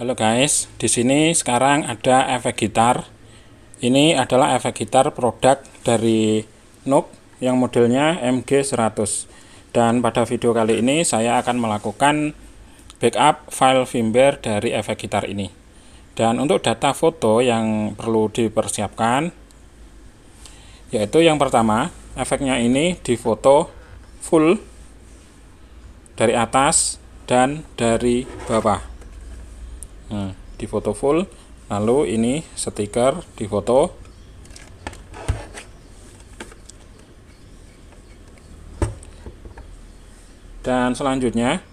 Halo guys, di sini sekarang ada efek gitar. Ini adalah efek gitar produk dari Nook yang modelnya MG100. Dan pada video kali ini saya akan melakukan backup file firmware dari efek gitar ini. Dan untuk data foto yang perlu dipersiapkan, yaitu yang pertama, efeknya ini difoto full dari atas dan dari bawah. Nah, difoto full, lalu ini stiker difoto. Dan selanjutnya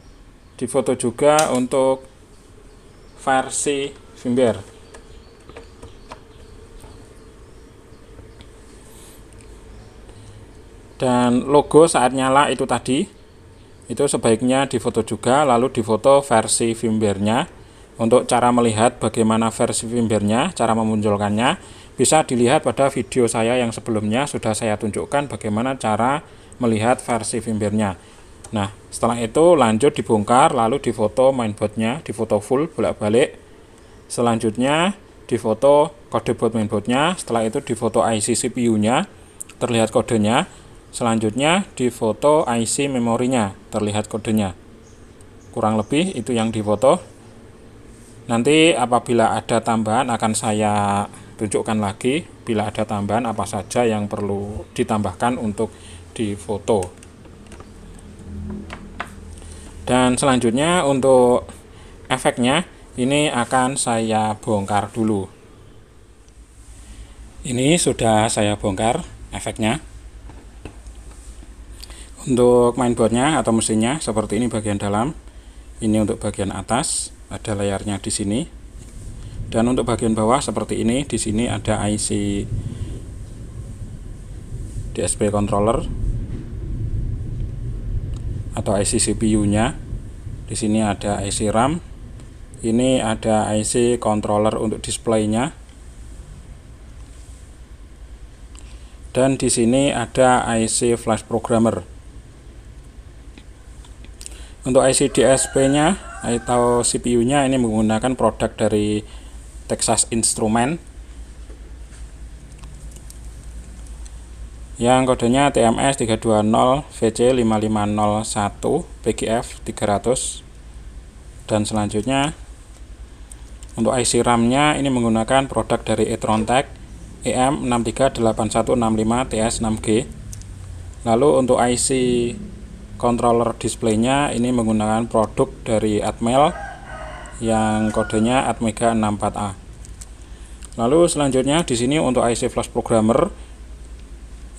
difoto juga untuk versi firmware. Dan logo saat nyala itu tadi, itu sebaiknya difoto juga, lalu difoto versi firmware-nya. Untuk cara melihat bagaimana versi firmware-nya, cara memunculkannya, bisa dilihat pada video saya yang sebelumnya sudah saya tunjukkan bagaimana cara melihat versi firmware-nya. Nah, setelah itu lanjut dibongkar, lalu difoto mainboard-nya, difoto full bolak-balik. Selanjutnya difoto kode board mainboard-nya, setelah itu difoto IC CPU-nya, terlihat kodenya. Selanjutnya difoto IC memorinya, terlihat kodenya. Kurang lebih itu yang difoto. Nanti apabila ada tambahan akan saya tunjukkan lagi bila ada tambahan apa saja yang perlu ditambahkan untuk difoto. Dan selanjutnya untuk efeknya ini akan saya bongkar dulu. Ini sudah saya bongkar efeknya. Untuk mainboardnya atau mesinnya seperti ini bagian dalam. Ini untuk bagian atas, ada layarnya di sini. Dan untuk bagian bawah seperti ini, di sini ada IC DSP controller atau IC CPU-nya. Di sini ada IC RAM. Ini ada IC controller untuk display-nya. Dan di sini ada IC flash programmer. Untuk IC DSP-nya atau CPU-nya ini menggunakan produk dari Texas Instruments yang kodenya TMS 320 VC5501 PGF 300. Dan selanjutnya untuk IC RAM-nya ini menggunakan produk dari Etron-Tec EM638165 TS6G. Lalu untuk IC controller display-nya ini menggunakan produk dari Atmel yang kodenya Atmega 64A. Lalu selanjutnya di sini untuk IC flash programmer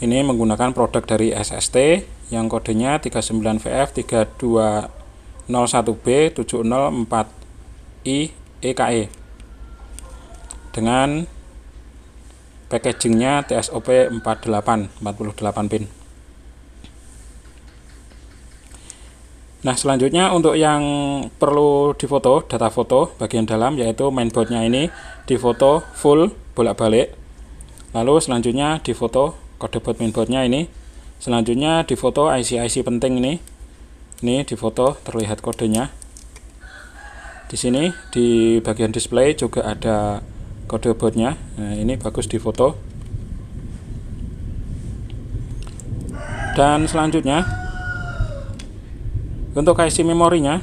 ini menggunakan produk dari SST yang kodenya 39VF3201B704I EKE dengan packagingnya TSOP 48 pin. Nah, selanjutnya untuk yang perlu difoto, data foto bagian dalam, yaitu mainboardnya ini difoto full bolak-balik. Lalu selanjutnya difoto kode board mainboardnya ini. Selanjutnya difoto IC-IC penting ini. Ini difoto, terlihat kodenya. Di sini di bagian display juga ada kode boardnya. Nah, ini bagus difoto. Dan selanjutnya untuk IC memorinya,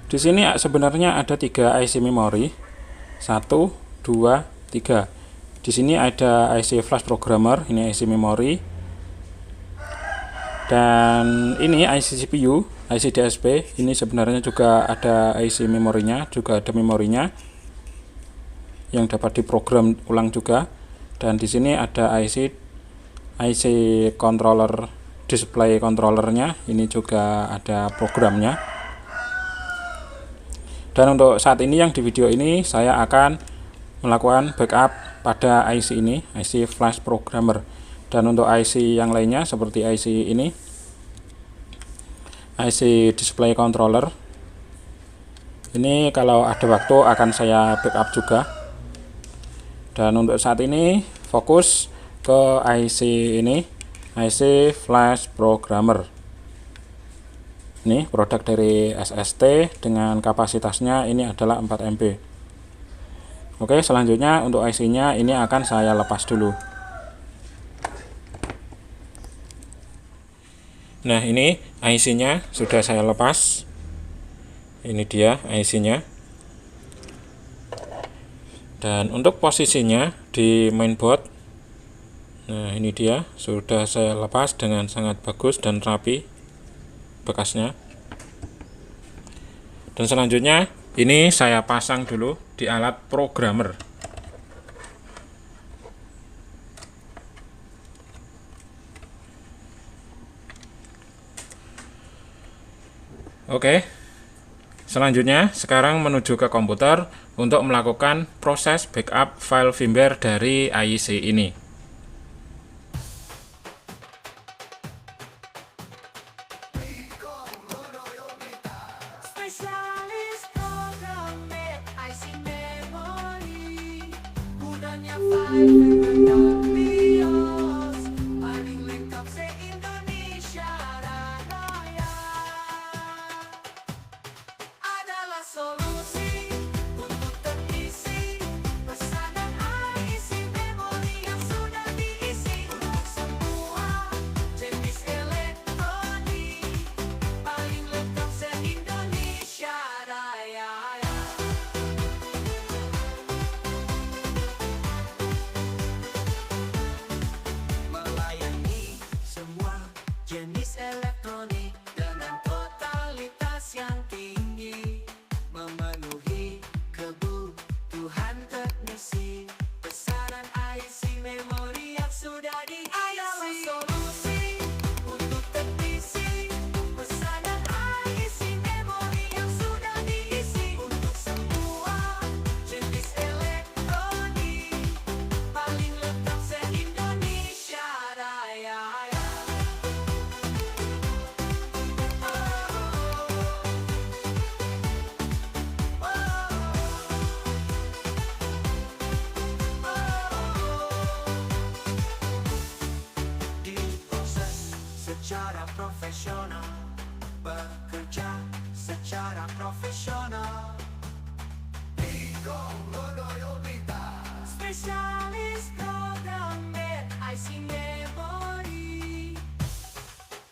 di sini sebenarnya ada 3 IC memori, 1, 2, 3. Di sini ada IC flash programmer, ini IC memori, dan ini IC CPU, IC DSP. Ini sebenarnya juga ada IC memorinya, juga ada memorinya yang dapat diprogram ulang juga. Dan di sini ada IC controller, display controllernya, ini juga ada programnya. Dan untuk saat ini yang di video ini saya akan melakukan backup pada IC ini, IC flash programmer. Dan untuk IC yang lainnya seperti IC ini, IC display controller, ini kalau ada waktu akan saya backup juga. Dan untuk saat ini fokus ke IC ini, IC flash programmer. Ini produk dari SST dengan kapasitasnya ini adalah 4 MB. Oke, selanjutnya untuk IC-nya ini akan saya lepas dulu. Nah, ini IC-nya sudah saya lepas. Ini dia IC-nya. Dan untuk posisinya di mainboard, nah ini dia sudah saya lepas dengan sangat bagus dan rapi bekasnya. Dan selanjutnya ini saya pasang dulu di alat programmer. Oke, selanjutnya sekarang menuju ke komputer untuk melakukan proses backup file firmware dari IC ini. Spesialis programmer IC memori, gunanya file firmware BIOS, paling lengkap se-Indonesia Raya. Adalah solusi untuk terisi pesanan IC memori yang sudah diisi untuk semua jenis elektronik, paling lengkap se-Indonesia Raya. Melayani semua jenis elektronik dengan totalitas yang tinggi, memenuhi kebutuhan teknisi pesanan IC memori yang sudah diisi. Adalah solusi untuk teknisi pesanan IC memori yang sudah diisi untuk semua jenis elektronik, paling lengkap se-Indonesia Raya. Diproses secara profesional, bekerja secara profesional. Spesialis programmer IC memori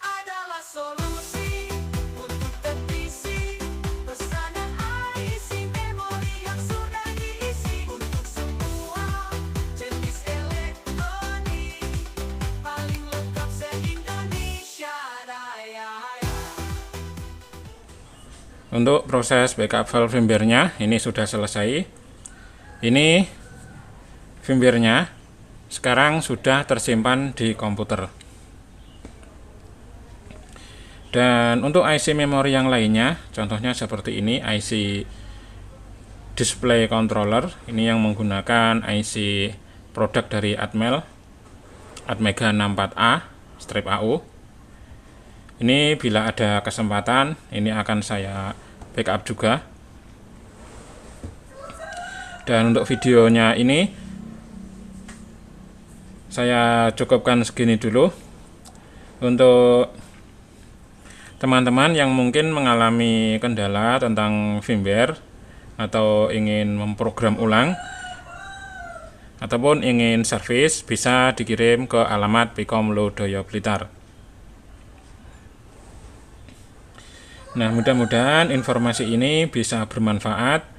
adalah solusi untuk teknisi pesanan IC memori yang sudah diisi untuk semua jenis elektronik, paling lengkap se-Indonesia Raya. Untuk proses backup file firmware-nya ini sudah selesai. Ini firmware-nya sekarang sudah tersimpan di komputer. Dan untuk IC memori yang lainnya, contohnya seperti ini, IC display controller, ini yang menggunakan IC produk dari Atmel, Atmega 64A strip AU. Ini bila ada kesempatan, ini akan saya backup juga. Dan untuk videonya ini saya cukupkan segini dulu. Untuk teman-teman yang mungkin mengalami kendala tentang firmware atau ingin memprogram ulang ataupun ingin servis, bisa dikirim ke alamat Pikom Lodaya Blitar. Nah, mudah-mudahan informasi ini bisa bermanfaat.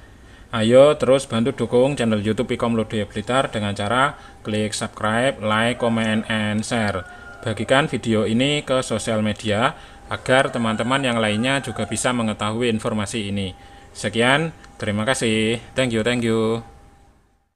Ayo terus bantu dukung channel YouTube Pikom Lodaya Blitar dengan cara klik subscribe, like, comment, and share. Bagikan video ini ke sosial media agar teman-teman yang lainnya juga bisa mengetahui informasi ini. Sekian, terima kasih. Thank you.